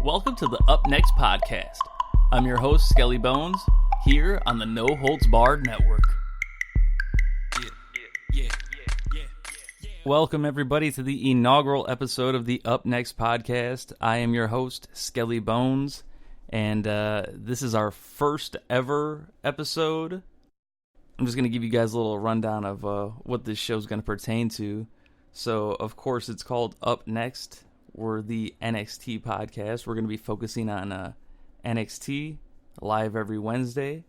Welcome to the Up Next podcast. I'm your host, Skelly Bones, here on the No Holds Barred Network. Welcome, everybody, to the inaugural episode of the Up Next podcast. I am your host, Skelly Bones, and this is our first ever episode. I'm just going to give you guys a little rundown of what this show is going to pertain to. So, of course, it's called Up Next. We're the NXT podcast. We're going to be focusing on NXT live every Wednesday.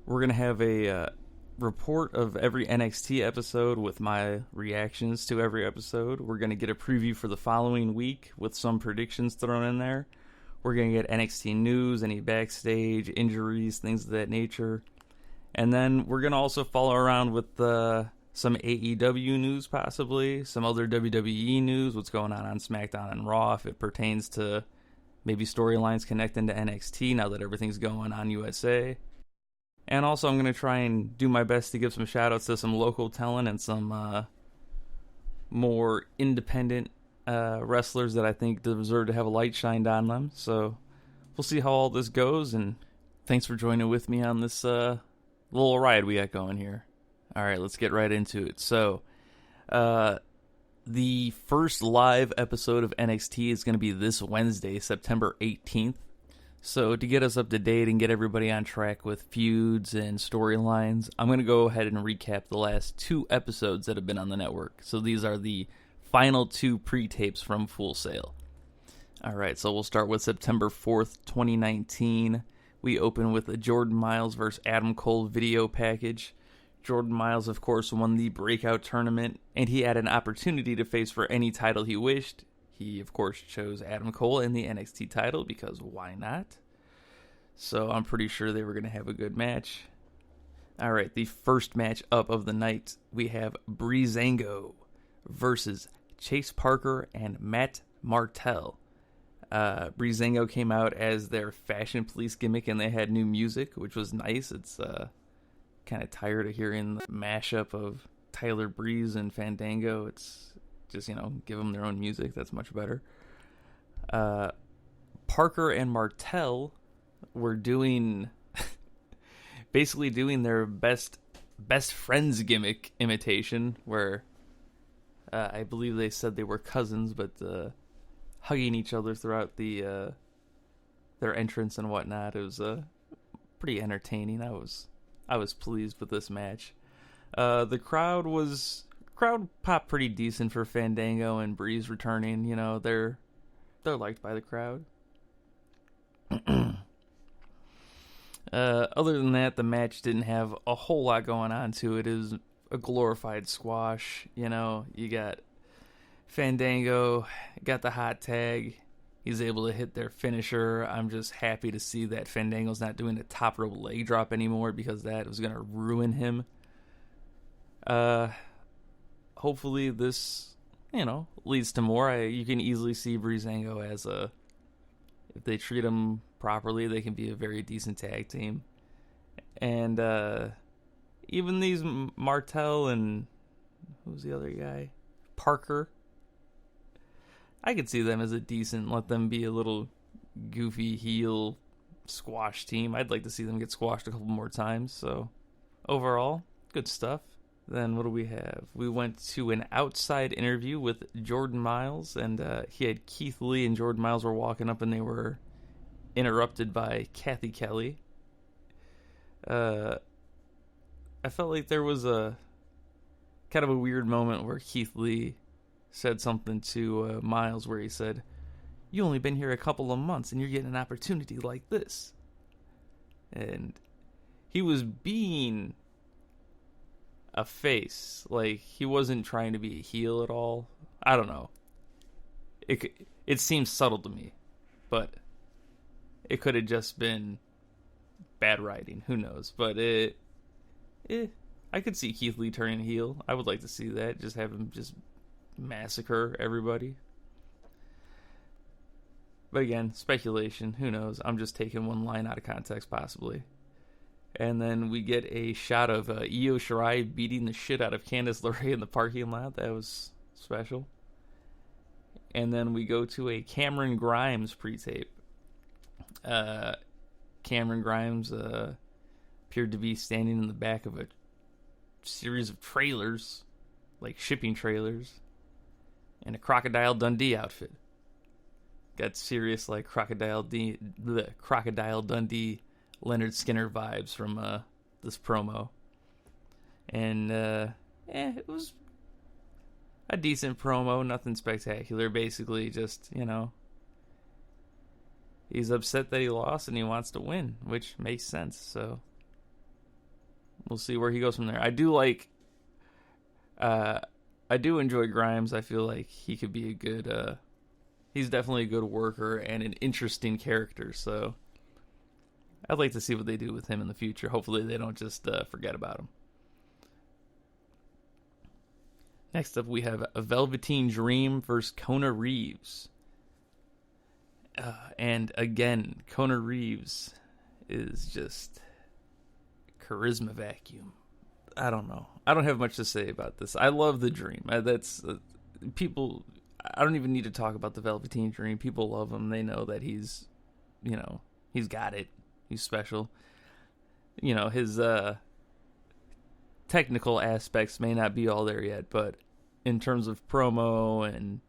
We're going to have a report of every NXT episode with my reactions to every episode. We're going to get a preview for the following week with some predictions thrown in there. We're going to get NXT news, any backstage, injuries, things of that nature. And then we're going to also follow around with some AEW news, possibly, some other WWE news, what's going on SmackDown and Raw, if it pertains to maybe storylines connecting to NXT now that everything's going on USA. And also I'm going to try and do my best to give some shout-outs to some local talent and some more independent wrestlers that I think deserve to have a light shined on them. So we'll see how all this goes, and thanks for joining with me on this little ride we got going here. All right, let's get right into it. So, the first live episode of NXT is going to be this Wednesday, September 18th. So, to get us up to date and get everybody on track with feuds and storylines, I'm going to go ahead and recap the last two episodes that have been on the network. So, these are the final two pre-tapes from Full Sail. All right, so we'll start with September 4th, 2019. We open with a Jordan Myles versus Adam Cole video package. Jordan Myles, of course, won the Breakout Tournament, and he had an opportunity to face for any title he wished. He, of course, chose Adam Cole in the NXT title, because why not? So I'm pretty sure they were going to have a good match. All right, the first match up of the night, we have Breezango versus Chase Parker and Matt Martell. Breezango came out as their fashion police gimmick, and they had new music, which was nice. It's kind of tired of hearing the mashup of Tyler Breeze and Fandango. It's just, give them their own music. That's much better. Parker and Martell were basically doing their best friends gimmick imitation, where I believe they said they were cousins, but hugging each other throughout their entrance and whatnot. It was pretty entertaining. I was pleased with this match. The crowd popped pretty decent for Fandango and Breeze returning. They're liked by the crowd. Other than that, the match didn't have a whole lot going on to it. It was a glorified squash. You got Fandango, got the hot tag. He's able to hit their finisher. I'm just happy to see that Fandango's not doing a top rope leg drop anymore, because that was going to ruin him. Hopefully this, leads to more. You can easily see Breezango as if they treat him properly, they can be a very decent tag team. And even these Martell and, who's the other guy? Parker. I could see them as a decent, let them be a little goofy heel squash team. I'd like to see them get squashed a couple more times. So, overall, good stuff. Then what do we have? We went to an outside interview with Jordan Myles, and he had Keith Lee and Jordan Myles were walking up, and they were interrupted by Kathy Kelly. I felt like there was a kind of a weird moment where Keith Lee said something to Myles, where he said, "You only been here a couple of months and you're getting an opportunity like this." And he was being a face. Like, he wasn't trying to be a heel at all. I don't know. It seems subtle to me, but it could have just been bad writing. Who knows? But I could see Keith Lee turning heel. I would like to see that. Just have him just massacre everybody. But again, speculation. Who knows? I'm just taking one line out of context, possibly. And then we get a shot of Io Shirai beating the shit out of Candice LeRae in the parking lot. That was special. And then we go to a Cameron Grimes pre-tape. Cameron Grimes appeared to be standing in the back of a series of trailers, like shipping trailers, in a Crocodile Dundee outfit. Got serious, like, Crocodile Dundee Leonard Skinner vibes from this promo. And it was a decent promo, nothing spectacular. Basically, just, he's upset that he lost and he wants to win, which makes sense. So we'll see where he goes from there. I do enjoy Grimes. I feel like he could be a good, he's definitely a good worker and an interesting character. So I'd like to see what they do with him in the future. Hopefully they don't just forget about him. Next up, we have a Velveteen Dream versus Kona Reeves. And again, Kona Reeves is just charisma vacuum. I don't know. I don't have much to say about this. I love the Dream. People. I don't even need to talk about the Velveteen Dream. People love him. They know that he's got it. He's special. His technical aspects may not be all there yet, but in terms of promo and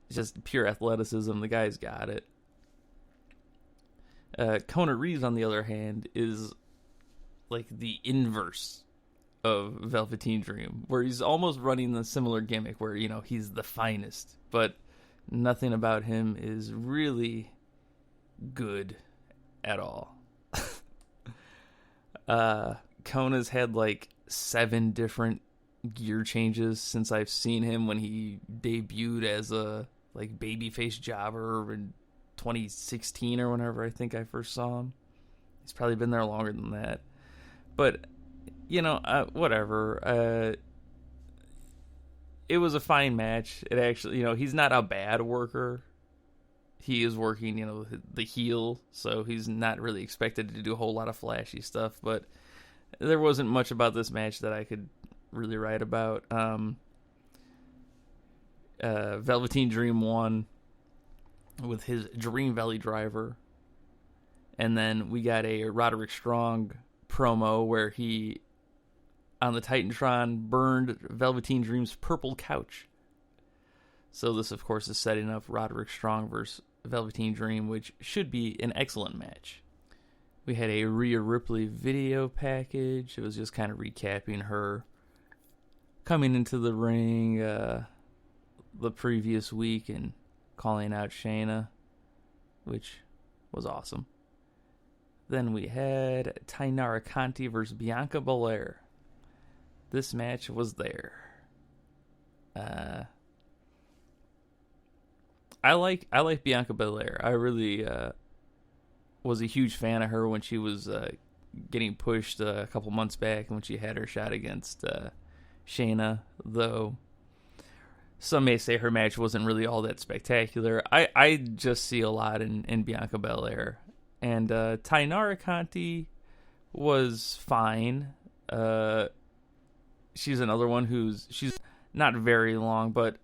just pure athleticism, the guy's got it. Kona Reeves, on the other hand, is like the inverse of Velveteen Dream, where he's almost running the similar gimmick where, he's the finest, but nothing about him is really good at all. Kona's had like 7 different gear changes since I've seen him when he debuted as a like babyface jobber in 2016 or whenever I think I first saw him. He's probably been there longer than that. But, whatever. It was a fine match. It actually, he's not a bad worker. He is working, the heel, so he's not really expected to do a whole lot of flashy stuff. But there wasn't much about this match that I could really write about. Velveteen Dream won with his Dream Valley driver. And then we got a Roderick Strong promo where he, on the Titantron, burned Velveteen Dream's purple couch. So this, of course, is setting up Roderick Strong versus Velveteen Dream, which should be an excellent match. We had a Rhea Ripley video package. It was just kind of recapping her coming into the ring the previous week and calling out Shayna, which was awesome. Then we had Tainara Conti versus Bianca Belair. This match was there. I like Bianca Belair. I really was a huge fan of her when she was getting pushed a couple months back and when she had her shot against Shayna, though some may say her match wasn't really all that spectacular. I just see a lot in Bianca Belair. And Tainara Conti was fine. She's another one she's not very long, but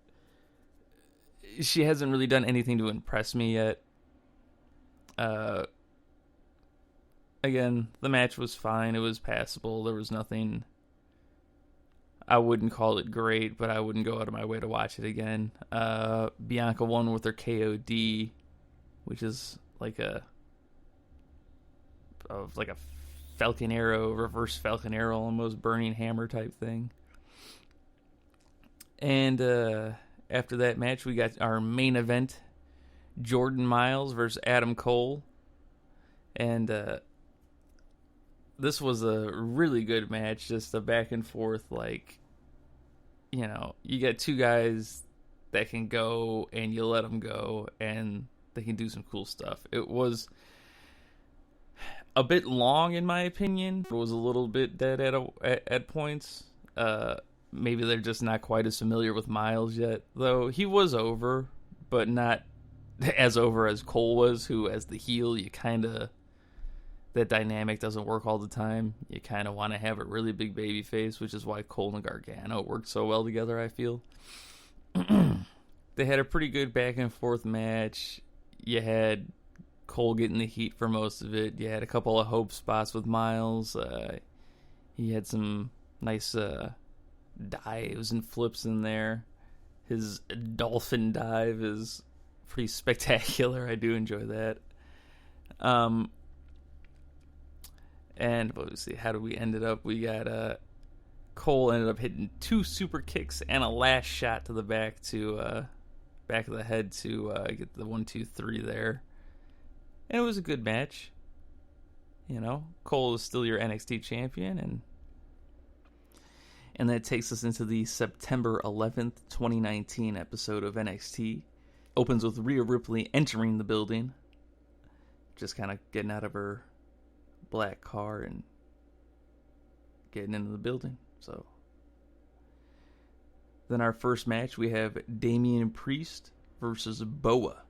she hasn't really done anything to impress me yet. Again, the match was fine. It was passable. There was nothing. I wouldn't call it great, but I wouldn't go out of my way to watch it again. Bianca won with her KOD, which is like a Falcon Arrow, reverse Falcon Arrow, almost burning hammer type thing. And after that match, we got our main event, Jordan Miles versus Adam Cole. And this was a really good match, just a back and forth, you got two guys that can go and you let them go and they can do some cool stuff. It was a bit long in my opinion. It was a little bit dead at points. Maybe they're just not quite as familiar with Miles yet, though he was over, but not as over as Cole was, who as the heel, that dynamic doesn't work all the time. You kind of want to have a really big baby face, which is why Cole and Gargano worked so well together, I feel. They had a pretty good back and forth match. You had Cole getting the heat for most of it. You had a couple of hope spots with Miles. He had some nice dives and flips in there. His dolphin dive is pretty spectacular. I do enjoy that. And let's see, how did we end it up? We got Cole ended up hitting 2 super kicks and a last shot to the back of the head to get the 1-2-3 there. And it was a good match. You know, Cole is still your NXT champion, and that takes us into the September 11th, 2019 episode of NXT. Opens with Rhea Ripley entering the building, just kind of getting out of her black car and getting into the building. So then our first match, we have Damian Priest versus Boa.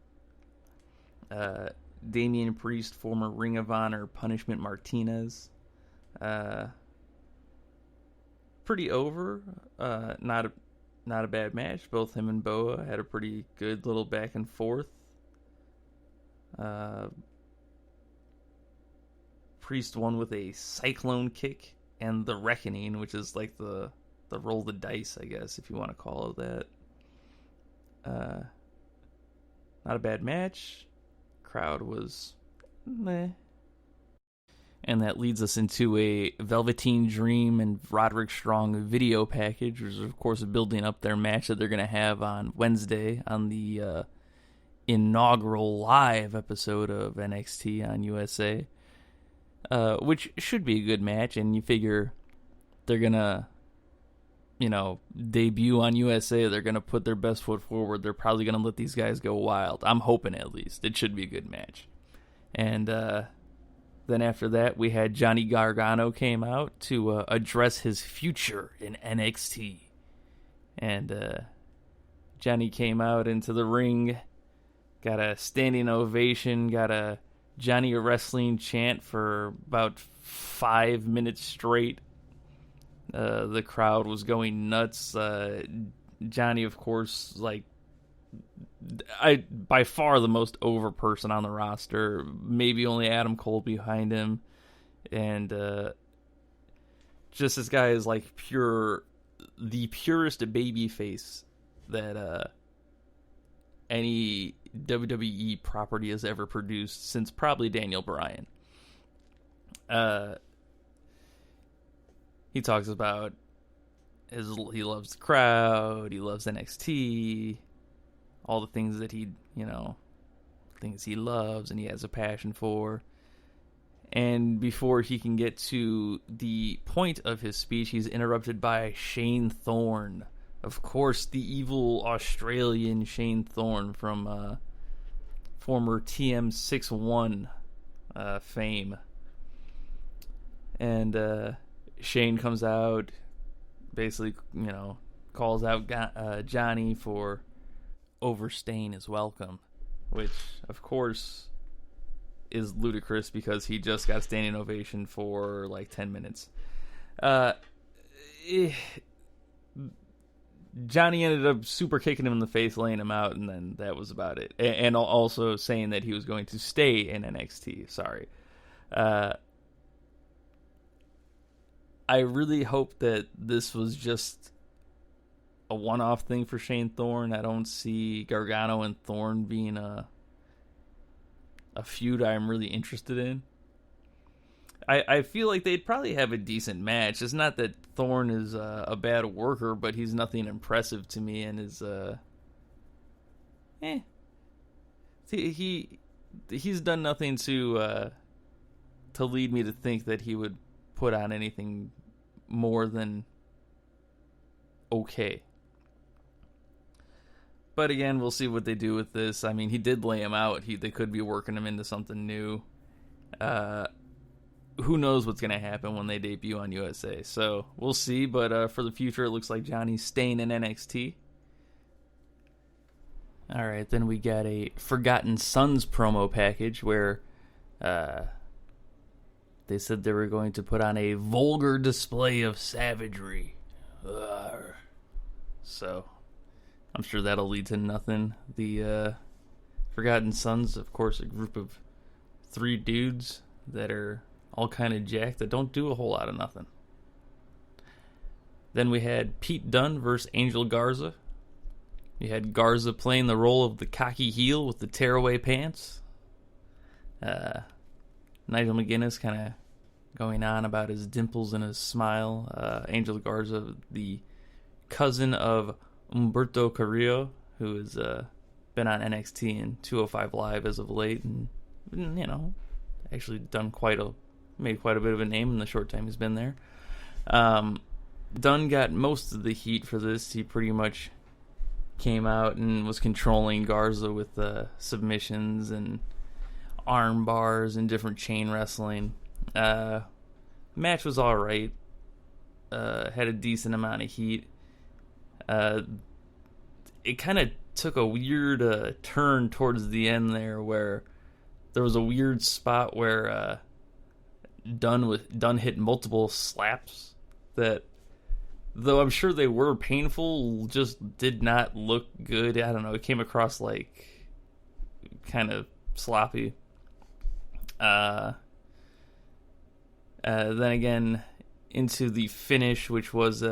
Damian Priest, former Ring of Honor Punishment Martinez. Pretty over. Not a bad match. Both him and Boa had a pretty good little back and forth. Priest won with a cyclone kick and the reckoning, which is like the roll the dice, I guess, if you want to call it that. Not a bad match. Crowd was meh. And that leads us into a Velveteen Dream and Roderick Strong video package, which is, of course, building up their match that they're going to have on Wednesday on the inaugural live episode of NXT on USA, which should be a good match. And you figure they're going to, debut on USA. They're going to put their best foot forward. They're probably going to let these guys go wild. I'm hoping, at least. It should be a good match. And then after that, we had Johnny Gargano came out to address his future in NXT. And Johnny came out into the ring, got a standing ovation, got a Johnny Wrestling chant for about 5 minutes straight. The crowd was going nuts. Johnny, of course, by far the most over person on the roster. Maybe only Adam Cole behind him. And just this guy is like the purest baby face that any WWE property has ever produced since probably Daniel Bryan. He talks about he loves the crowd, he loves NXT, all the things that things he loves and he has a passion for. And before he can get to the point of his speech, he's interrupted by Shane Thorne. Of course, the evil Australian Shane Thorne from former TM61 fame. And Shane comes out, basically, calls out Johnny for overstaying his welcome, which, of course, is ludicrous because he just got a standing ovation for like 10 minutes. Johnny ended up super kicking him in the face, laying him out, and then that was about it. And also saying that he was going to stay in NXT. Sorry. I really hope that this was just a one-off thing for Shane Thorne. I don't see Gargano and Thorne being a feud I'm really interested in. I feel like they'd probably have a decent match. It's not that Thorne is a bad worker, but he's nothing impressive to me, and is he's done nothing to lead me to think that he would put on anything more than okay. But again, we'll see what they do with this. I mean, he did lay him out. They could be working him into something new. Who knows what's going to happen when they debut on USA. So we'll see. But for the future, it looks like Johnny's staying in NXT. All right, then we got a Forgotten Sons promo package where they said they were going to put on a vulgar display of savagery. So I'm sure that'll lead to nothing. The Forgotten Sons, of course, a group of three dudes that are all kind of jacked that don't do a whole lot of nothing. Then we had Pete Dunne versus Angel Garza. You had Garza playing the role of the cocky heel with the tearaway pants. Nigel McGuinness kind of going on about his dimples and his smile. Angel Garza, the cousin of Humberto Carrillo, who has been on NXT and 205 Live as of late, and actually made quite a bit of a name in the short time he's been there. Dunne got most of the heat for this. He pretty much came out and was controlling Garza with submissions and arm bars and different chain wrestling. Match was all right. Had a decent amount of heat. It kind of took a weird turn towards the end there, where there was a weird spot where Dunne hit multiple slaps that, though I'm sure they were painful, just did not look good. I don't know. It came across like kind of sloppy. Then again, into the finish, which was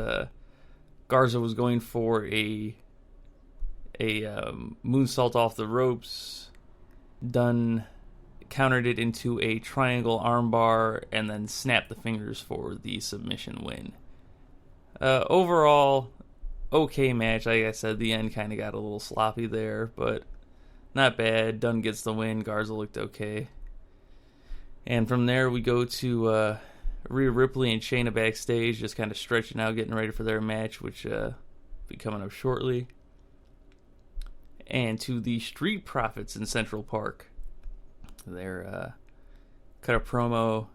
Garza was going for a moonsault off the ropes. Dunne countered it into a triangle armbar and then snapped the fingers for the submission win. Overall, okay match. Like I said, the end kind of got a little sloppy there, but not bad. Dunne gets the win. Garza looked okay. And from there, we go to Rhea Ripley and Shayna backstage, just kind of stretching out, getting ready for their match, which will be coming up shortly. And to the Street Profits in Central Park. They're cut a promo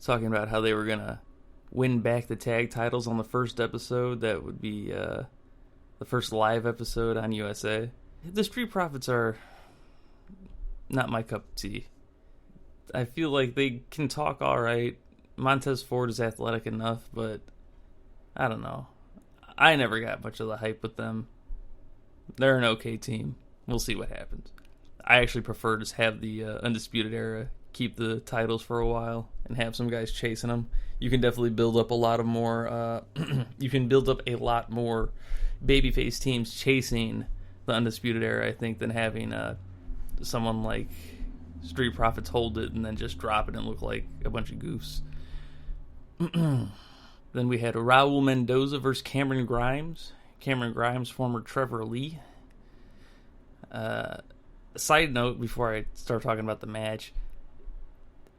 talking about how they were going to win back the tag titles on the first episode. That would be the first live episode on USA. The Street Profits are not my cup of tea. I feel like they can talk all right. Montez Ford is athletic enough, but I don't know. I never got much of the hype with them. They're an okay team. We'll see what happens. I actually prefer to have the Undisputed Era keep the titles for a while and have some guys chasing them. You can definitely build up a lot more babyface teams chasing the Undisputed Era, I think, than having someone like Street Profits hold it and then just drop it and look like a bunch of goofs. Then we had Raul Mendoza versus Cameron Grimes. Cameron Grimes, former Trevor Lee. Side note before I start talking about the match,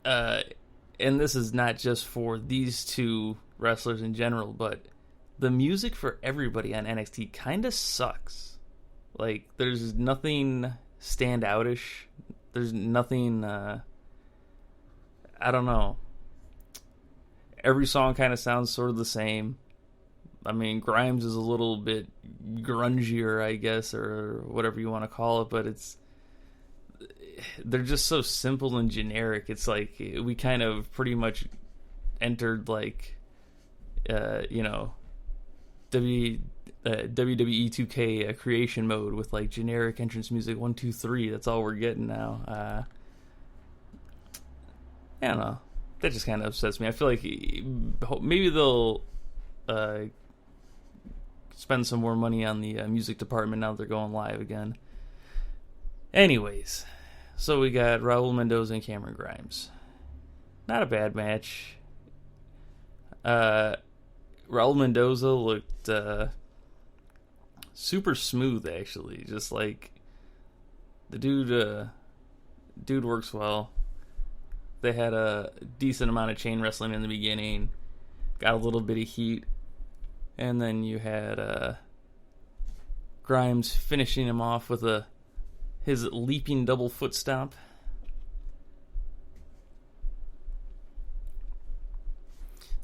and this is not just for these two wrestlers in general, but the music for everybody on NXT kind of sucks. Like, there's nothing standoutish. There's nothing, I don't know. Every song kind of sounds sort of the same. I mean, Grimes is a little bit grungier, I guess, or whatever you want to call it, but they're just so simple and generic. It's like we kind of pretty much entered like, WWE 2K creation mode with like generic entrance music 1, 2, 3. That's all we're getting now. I don't know. That just kind of upsets me. I feel like maybe they'll spend some more money on the music department now that they're going live again. Anyways, so we got Raul Mendoza and Cameron Grimes. Not a bad match. Raul Mendoza looked super smooth, actually. Just like the dude works well. They had a decent amount of chain wrestling in the beginning. Got a little bit of heat. And then you had Grimes finishing him off with his leaping double foot stomp.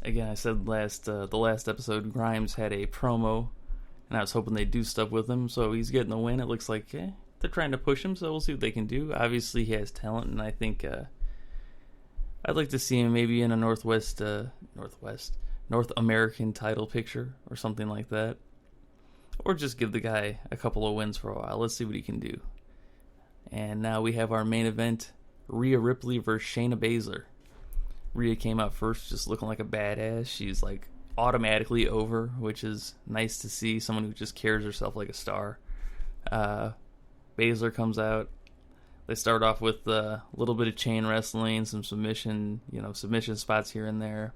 Again, I said the last episode, Grimes had a promo, and I was hoping they'd do stuff with him, so he's getting the win. It looks like they're trying to push him, so we'll see what they can do. Obviously, he has talent, and I think I'd like to see him maybe in a North American title picture or something like that. Or just give the guy a couple of wins for a while. Let's see what he can do. And now we have our main event, Rhea Ripley versus Shayna Baszler. Rhea came out first just looking like a badass. She's like automatically over, which is nice to see, someone who just carries herself like a star. Baszler comes out. They start off with a little bit of chain wrestling, some submission spots here and there.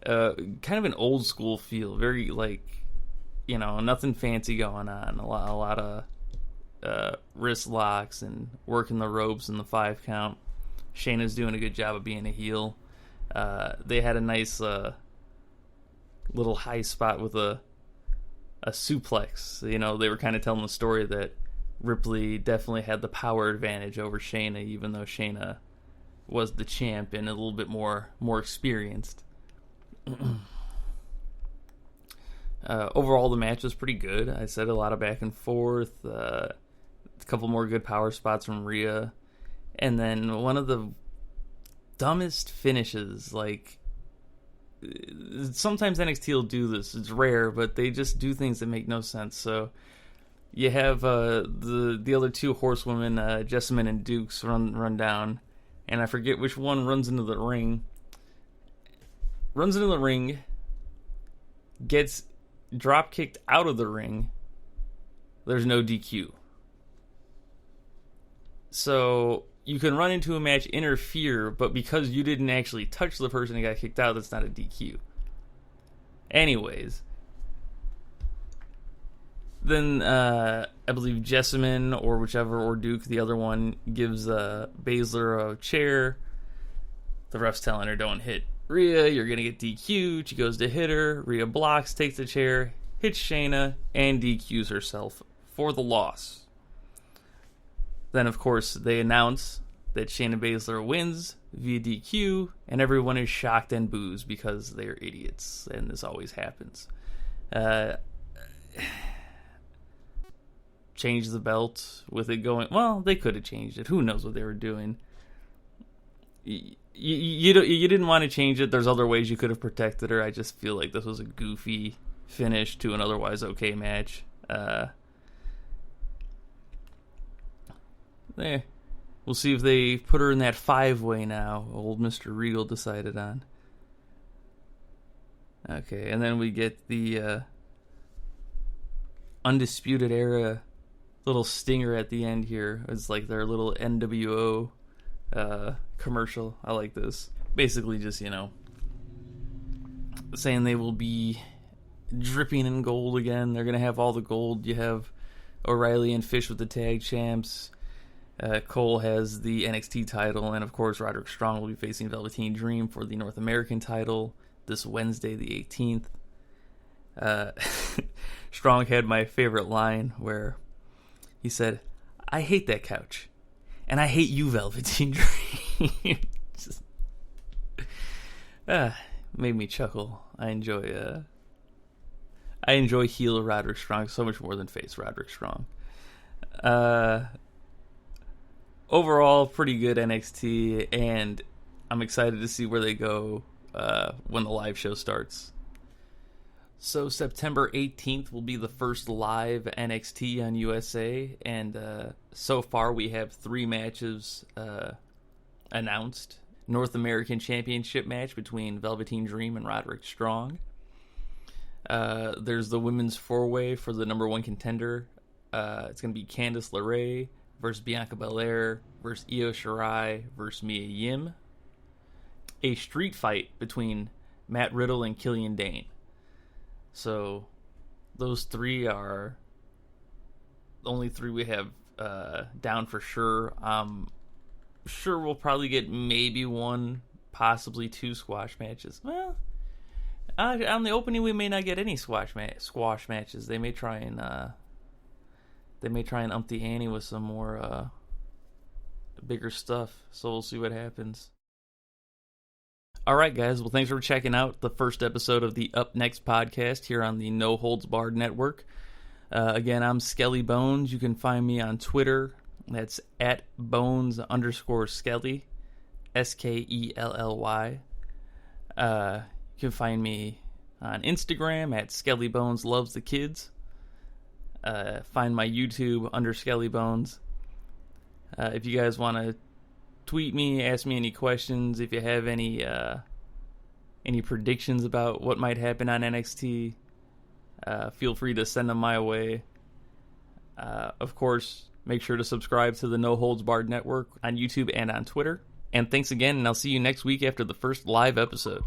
Kind of an old school feel, very like, nothing fancy going on. A lot of wrist locks and working the ropes and the 5 count. Shayna's doing a good job of being a heel. They had a nice little high spot with a suplex. They were kind of telling the story that Ripley definitely had the power advantage over Shayna, even though Shayna was the champ and a little bit more experienced. Overall, the match was pretty good. I said a lot of back and forth. A couple more good power spots from Rhea. And then one of the dumbest finishes. Like, sometimes NXT will do this. It's rare, but they just do things that make no sense. So you have the other 2 horsewomen, Jessamine and Dukes, run down. And I forget which one runs into the ring. Gets drop kicked out of the ring. There's no DQ. So you can run into a match, interfere, but because you didn't actually touch the person and got kicked out, that's not a DQ. Anyways, then I believe Jessamine or Duke, the other one, gives Baszler a chair. The ref's telling her, don't hit Rhea, you're going to get DQ'd. She goes to hit her. Rhea blocks, takes the chair, hits Shayna, and DQs herself for the loss. Then, of course, they announce that Shayna Baszler wins via DQ, and everyone is shocked and boos because they're idiots, and this always happens. Change the belt with it going... Well, they could have changed it. Who knows what they were doing. You didn't want to change it. There's other ways you could have protected her. I just feel like this was a goofy finish to an otherwise okay match. There. We'll see if they put her in that 5-way now. Old Mr. Regal decided on. Okay, and then we get the Undisputed Era little stinger at the end here. It's like their little NWO commercial. I like this. Basically just, saying they will be dripping in gold again. They're going to have all the gold. You have O'Reilly and Fish with the tag champs. Cole has the NXT title, and of course Roderick Strong will be facing Velveteen Dream for the North American title this Wednesday, the 18th. Strong had my favorite line where he said, "I hate that couch, and I hate you, Velveteen Dream." Just, made me chuckle. I enjoy heel Roderick Strong so much more than face Roderick Strong. Overall, pretty good NXT, and I'm excited to see where they go when the live show starts. So September 18th will be the first live NXT on USA, and so far we have 3 matches announced. North American Championship match between Velveteen Dream and Roderick Strong. There's the women's 4-way for the number 1 contender. It's going to be Candice LeRae versus Bianca Belair versus Io Shirai versus Mia Yim. A street fight between Matt Riddle and Killian Dane. So those 3 are the only 3 we have down for sure. Sure we'll probably get maybe 1, possibly 2 squash matches. Well, on the opening we may not get any squash matches. They may try and ump the ante with some more bigger stuff. So we'll see what happens. Alright guys, well thanks for checking out the first episode of the Up Next podcast here on the No Holds Barred Network. Again, I'm Skelly Bones. You can find me on Twitter. That's at Bones_Skelly. SKELLY. You can find me on Instagram at Skelly Bones Loves the Kids. Find my YouTube under Skelly Bones. If you guys want to tweet me, ask me any questions. If you have any predictions about what might happen on NXT, feel free to send them my way. Of course, make sure to subscribe to the No Holds Barred Network on YouTube and on Twitter. And thanks again, and I'll see you next week after the first live episode.